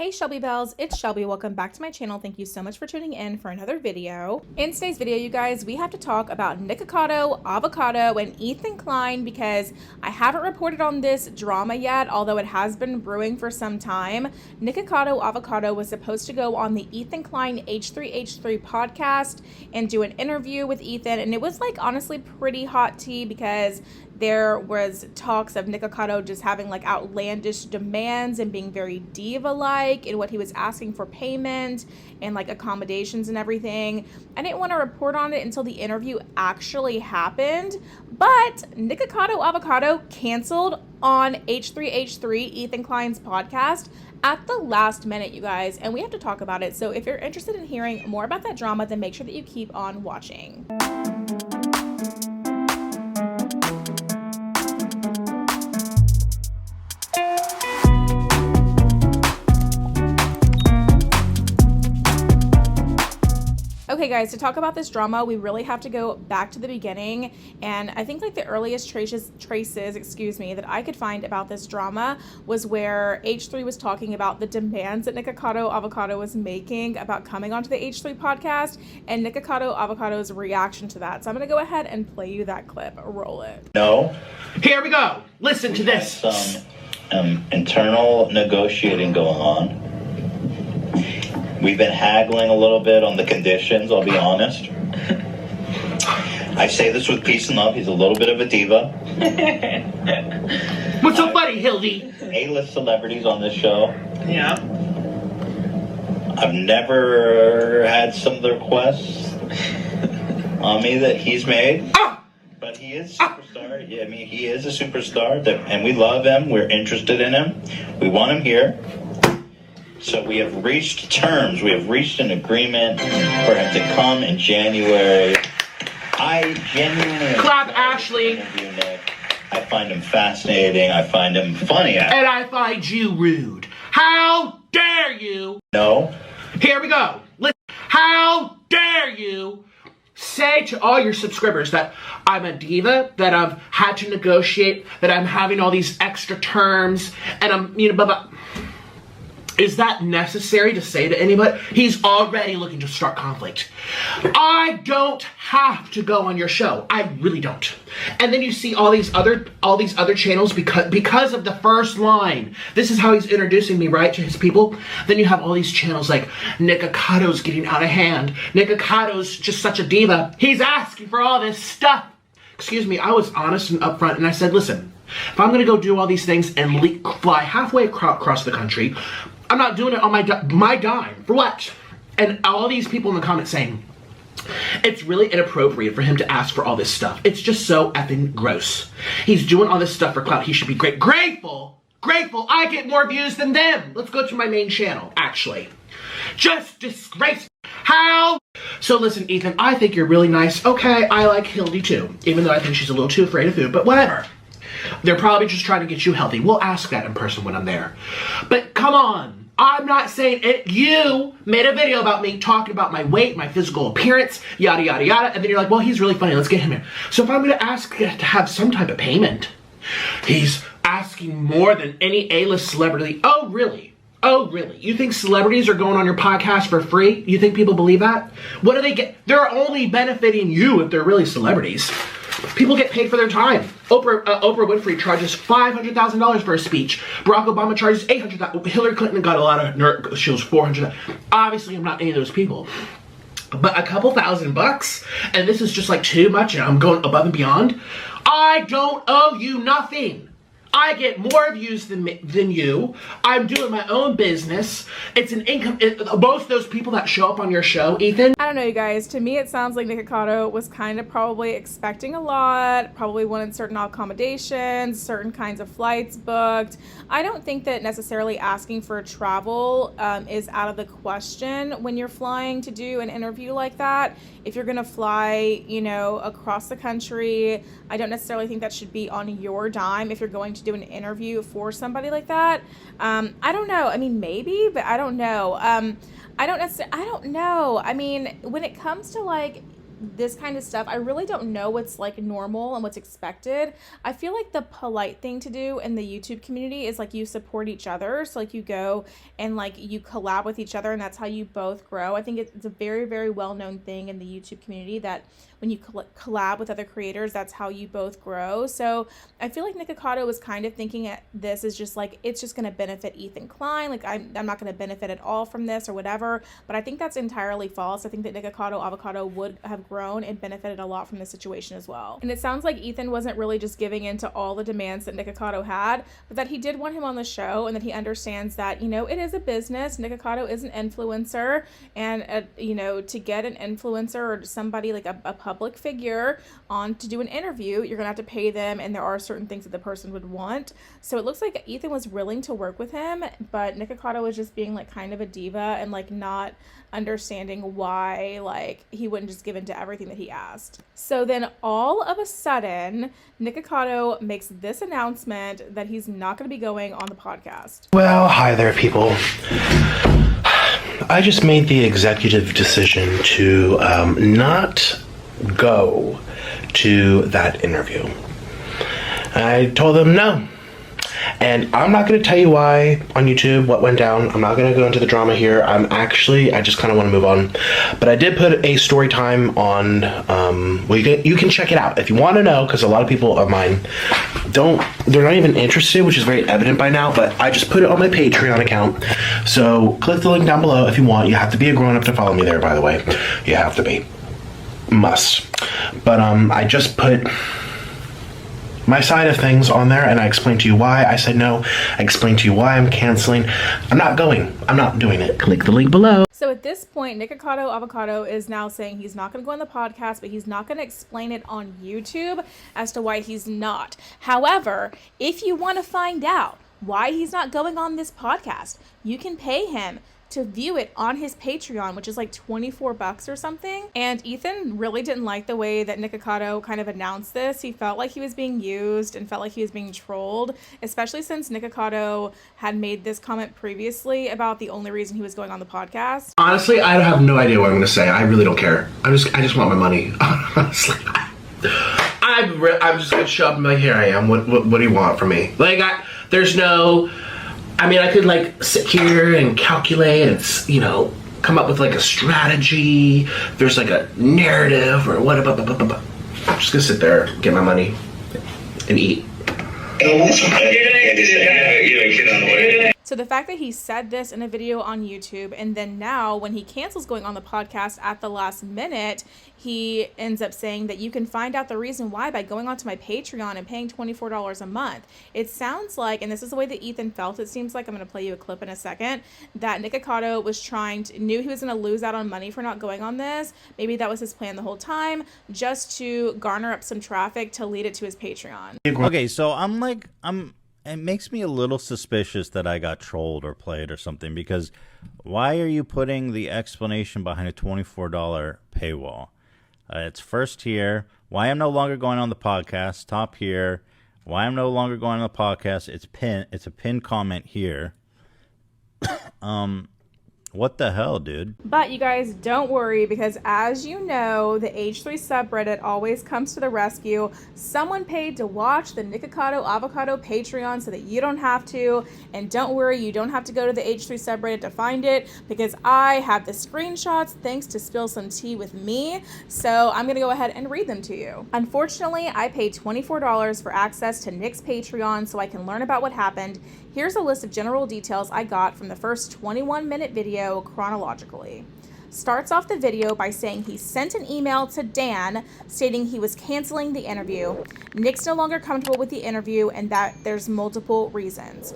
Hey Shelby Bells, it's Shelby. Welcome back to my channel. Thank you so much for tuning in for another video. In today's video, you guys, we have to talk about Nikocado Avocado and Ethan Klein because I haven't reported on this drama yet, although it has been brewing for some time. Nikocado Avocado was supposed to go on the Ethan Klein H3H3 podcast and do an interview with Ethan, and it was like honestly pretty hot tea because there was talks of Nikocado just having like outlandish demands and being very diva-like in what he was asking for payment and like accommodations and everything. I didn't want to report on it until the interview actually happened, but Nikocado Avocado canceled on H3H3, Ethan Klein's podcast, at the last minute, you guys, and we have to talk about it. So if you're interested in hearing more about that drama, then make sure that you keep on watching. Okay guys, to talk about this drama, we really have to go back to the beginning, and I think like the earliest traces, that I could find about this drama was where H3 was talking about the demands that Nikocado Avocado was making about coming onto the H3 podcast, and Nikocado Avocado's reaction to that. So I'm gonna go ahead and play you that clip. Roll it. No. Here we go. Listen to this. Some internal negotiating going on. We've been haggling a little bit on the conditions, I'll be honest. I say this with peace and love. He's a little bit of a diva. What's so funny, Hildy? A-list celebrities on this show. Yeah. I've never had some of the requests on me that he's made. But he is a superstar. Yeah, I mean, he is a superstar, and we love him. We're interested in him. We want him here. So we have reached terms. We have reached an agreement for him to come in January. I genuinely Clap, Ashley. Nick. I find him fascinating. I find him funny. And I find you rude. How dare you? No. Here we go. Listen. How dare you say to all your subscribers that I'm a diva, that I've had to negotiate, that I'm having all these extra terms, and I'm, blah, blah. Is that necessary to say to anybody? He's already looking to start conflict. I don't have to go on your show. I really don't. And then you see all these other channels because of the first line. This is how he's introducing me, right, to his people. Then you have all these channels like Nicocado's getting out of hand. Nicocado's just such a diva. He's asking for all this stuff. Excuse me, I was honest and upfront, and I said, listen, if I'm gonna go do all these things and fly halfway across the country, I'm not doing it on my dime. For what? And all these people in the comments saying, it's really inappropriate for him to ask for all this stuff. It's just so effing gross. He's doing all this stuff for clout. He should be grateful. I get more views than them. Let's go to my main channel, actually. Just disgraceful. How? So listen, Ethan, I think you're really nice. Okay, I like Hildy too, even though I think she's a little too afraid of food, but whatever. They're probably just trying to get you healthy. We'll ask that in person when I'm there. But come on. I'm not saying it. You made a video about me talking about my weight, my physical appearance, yada, yada, yada. And then you're like, well, he's really funny. Let's get him here. So if I'm going to ask to have some type of payment, he's asking more than any A-list celebrity. Oh, really? Oh, really? You think celebrities are going on your podcast for free? You think people believe that? What do they get? They're only benefiting you if they're really celebrities. People get paid for their time. Oprah Winfrey charges $500,000 for a speech. Barack Obama charges $800,000. Hillary Clinton got a lot of she was $400,000. Obviously, I'm not any of those people. But a couple $1,000, and this is just like too much, and I'm going above and beyond. I don't owe you nothing. I get more views than you. I'm doing my own business. It's an income. Most of those people that show up on your show, Ethan. I don't know, you guys. To me, it sounds like Nikocado was kind of probably expecting a lot, probably wanted certain accommodations, certain kinds of flights booked. I don't think that necessarily asking for travel is out of the question when you're flying to do an interview like that. If you're going to fly, across the country, I don't necessarily think that should be on your dime if you're going to do an interview for somebody like that. I don't know. I mean, maybe, but I don't know. I don't know. I mean, when it comes to like this kind of stuff, I really don't know what's like normal and what's expected. I feel like the polite thing to do in the YouTube community is like you support each other. So like you go and like you collab with each other, and that's how you both grow. I think it's a very, very well-known thing in the YouTube community that when you collab with other creators, that's how you both grow. So I feel like Nikocado was kind of thinking at this as just like, it's just going to benefit Ethan Klein. Like I'm not going to benefit at all from this or whatever. But I think that's entirely false. I think that Nikocado Avocado would have grown and benefited a lot from the situation as well. And it sounds like Ethan wasn't really just giving in to all the demands that Nikocado had, but that he did want him on the show, and that he understands that, you know, it is a business. Nikocado is an influencer, and you know, to get an influencer or somebody like a public figure on to do an interview, you're gonna have to pay them, and there are certain things that the person would want. So it looks like Ethan was willing to work with him, but Nikocado was just being like kind of a diva and like not understanding why like he wouldn't just give in to everything that he asked. So then all of a sudden Nikocado makes this announcement that he's not going to be going on the podcast. Well, hi there, people. I just made the executive decision to not go to that interview. I told them no. And I'm not going to tell you why on YouTube, what went down. I'm not going to go into the drama here. I just kind of want to move on. But I did put a story time on, well, you can check it out if you want to know, because a lot of people of mine they're not even interested, which is very evident by now, but I just put it on my Patreon account. So click the link down below if you want. You have to be a grown-up to follow me there, by the way. You have to be. Must. But I just put my side of things on there, and I explained to you why I said no. I explained to you why I'm canceling. I'm not going. I'm not doing it. Click the link below. So at this point, Nikocado Avocado is now saying he's not going to go on the podcast, but he's not going to explain it on YouTube as to why he's not. However, if you want to find out why he's not going on this podcast, you can pay him to view it on his Patreon, which is like $24 or something. And Ethan really didn't like the way that Nikocado kind of announced this. He felt like he was being used and felt like he was being trolled, especially since Nikocado had made this comment previously about the only reason he was going on the podcast. Honestly, I have no idea what I'm going to say. I really don't care. I just want my money. Honestly, I'm just going to show up and be like, here I am. What do you want from me? Like, there's no... I mean, I could like sit here and calculate and, you know, come up with like a strategy. There's like a narrative or what. I'm just gonna sit there, get my money, and eat. So the fact that he said this in a video on YouTube, and then now when he cancels going on the podcast at the last minute, he ends up saying that you can find out the reason why by going onto my Patreon and paying $24 a month. It sounds like, and this is the way that Ethan felt, it seems like, I'm going to play you a clip in a second, that Nikocado was knew he was going to lose out on money for not going on this. Maybe that was his plan the whole time, just to garner up some traffic to lead it to his Patreon. Okay, so it makes me a little suspicious that I got trolled or played or something, because why are you putting the explanation behind a $24 paywall? It's first tier. Why I'm no longer going on the podcast. Top here. Why I'm no longer going on the podcast. It's a pinned comment here. What the hell, dude? But you guys, don't worry, because as you know, the H3 subreddit always comes to the rescue. Someone paid to watch the Nikocado Avocado Patreon so that you don't have to. And don't worry, you don't have to go to the H3 subreddit to find it, because I have the screenshots thanks to Spill Some Tea with me. So I'm going to go ahead and read them to you. Unfortunately, I paid $24 for access to Nick's Patreon so I can learn about what happened. Here's a list of general details I got from the first 21-minute video chronologically. Starts off the video by saying he sent an email to Dan stating he was canceling the interview. Nick's no longer comfortable with the interview and that there's multiple reasons.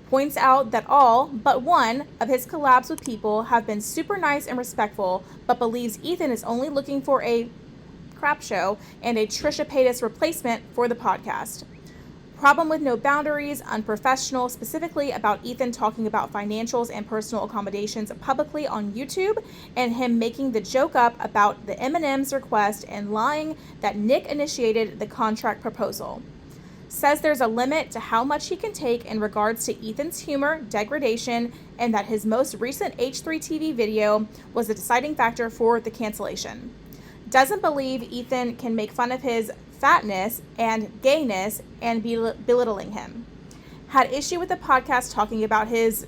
Points out that all but one of his collabs with people have been super nice and respectful, but believes Ethan is only looking for a crap show and a Trisha Paytas replacement for the podcast. Problem with no boundaries, unprofessional, specifically about Ethan talking about financials and personal accommodations publicly on YouTube, and him making the joke up about the M&M's request and lying that Nick initiated the contract proposal. Says there's a limit to how much he can take in regards to Ethan's humor, degradation, and that his most recent H3 TV video was the deciding factor for the cancellation. Doesn't believe Ethan can make fun of his fatness and gayness and be belittling him. Had issue with the podcast talking about his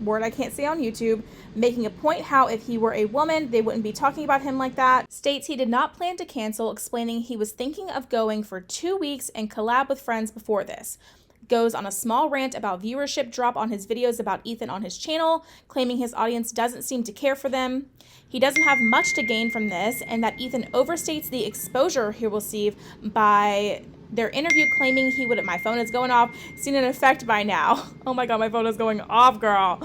word I can't say on YouTube, making a point how if he were a woman, they wouldn't be talking about him like that. States he did not plan to cancel, explaining he was thinking of going for 2 weeks and collab with friends before this. Goes on a small rant about viewership drop on his videos about Ethan on his channel, claiming his audience doesn't seem to care for them. He doesn't have much to gain from this, and that Ethan overstates the exposure he will receive by their interview, claiming he would. My phone is going off. Seen an effect by now. Oh my god, my phone is going off, girl.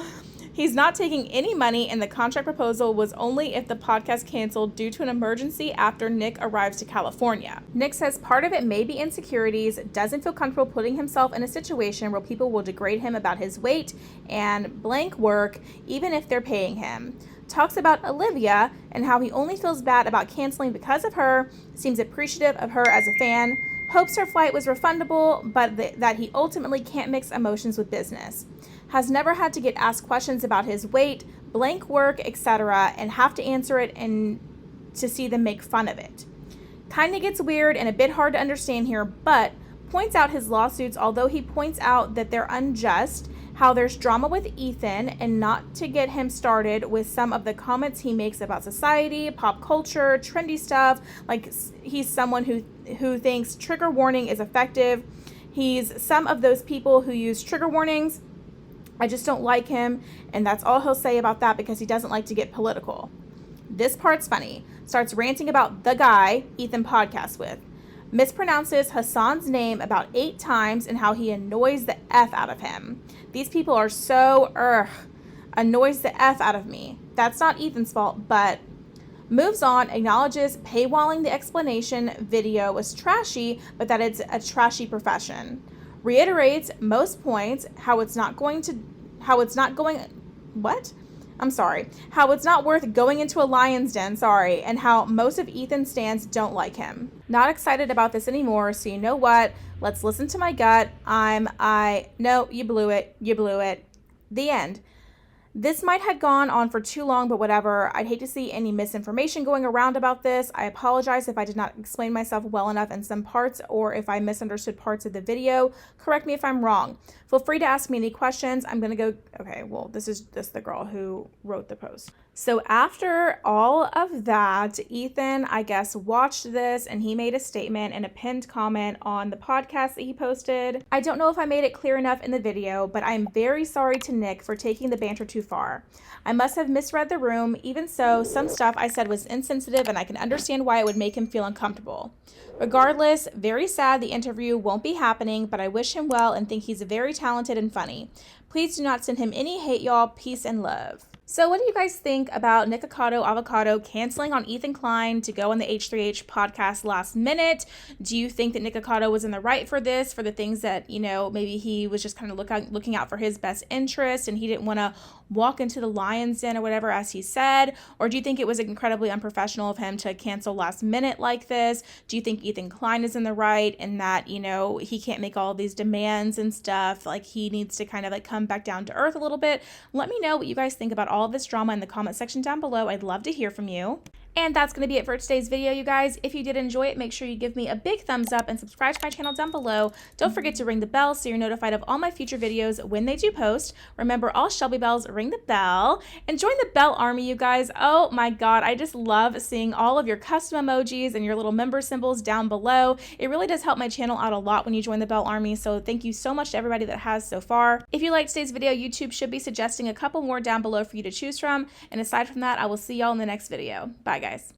He's not taking any money, and the contract proposal was only if the podcast canceled due to an emergency after Nick arrives to California. Nick says part of it may be insecurities, doesn't feel comfortable putting himself in a situation where people will degrade him about his weight and blank work, even if they're paying him. Talks about Olivia and how he only feels bad about canceling because of her, seems appreciative of her as a fan, hopes her flight was refundable, but that he ultimately can't mix emotions with business. Has never had to get asked questions about his weight, blank work, etc., and have to answer it and to see them make fun of it. Kinda gets weird and a bit hard to understand here, but points out his lawsuits, although he points out that they're unjust, how there's drama with Ethan, and not to get him started with some of the comments he makes about society, pop culture, trendy stuff, like he's someone who thinks trigger warning is effective. He's some of those people who use trigger warnings. I just don't like him, and that's all he'll say about that because he doesn't like to get political. This part's funny. Starts ranting about the guy Ethan podcasts with. Mispronounces Hassan's name about 8 times and how he annoys the F out of him. These people are so, annoys the F out of me. That's not Ethan's fault, but moves on, acknowledges paywalling the explanation video was trashy, but that it's a trashy profession. Reiterates most points, how it's not worth going into a lion's den, and how most of Ethan's stans don't like him. Not excited about this anymore, so you know what? Let's listen to my gut. No, you blew it. The end. This might have gone on for too long, but whatever. I'd hate to see any misinformation going around about this. I apologize if I did not explain myself well enough in some parts or if I misunderstood parts of the video. Correct me if I'm wrong. Feel free to ask me any questions. I'm going to go... Okay, well, this is just the girl who wrote the post. So after all of that, Ethan, I guess, watched this and he made a statement and a pinned comment on the podcast that he posted. I don't know if I made it clear enough in the video, but I'm very sorry to Nick for taking the banter too far. I must have misread the room. Even so, some stuff I said was insensitive and I can understand why it would make him feel uncomfortable. Regardless, very sad the interview won't be happening, but I wish him well and think he's very talented and funny. Please do not send him any hate, y'all. Peace and love. So what do you guys think about Nikocado Avocado canceling on Ethan Klein to go on the H3H podcast last minute? Do you think that Nikocado was in the right for this, for the things that, you know, maybe he was just kind of looking out for his best interest and he didn't want to walk into the lion's den or whatever, as he said? Or do you think it was incredibly unprofessional of him to cancel last minute like this? Do you think Ethan Klein is in the right and that, you know, he can't make all these demands and stuff? Like, he needs to kind of like come back down to earth a little bit. Let me know what you guys think about all of this drama in the comment section down below. I'd love to hear from you. And that's going to be it for today's video, you guys. If you did enjoy it, make sure you give me a big thumbs up and subscribe to my channel down below. Don't forget to ring the bell so you're notified of all my future videos when they do post. Remember, all Shelby bells ring the bell. And join the bell army, you guys. Oh my god, I just love seeing all of your custom emojis and your little member symbols down below. It really does help my channel out a lot when you join the bell army, so thank you so much to everybody that has so far. If you liked today's video, YouTube should be suggesting a couple more down below for you to choose from. And aside from that, I will see y'all in the next video. Bye, guys.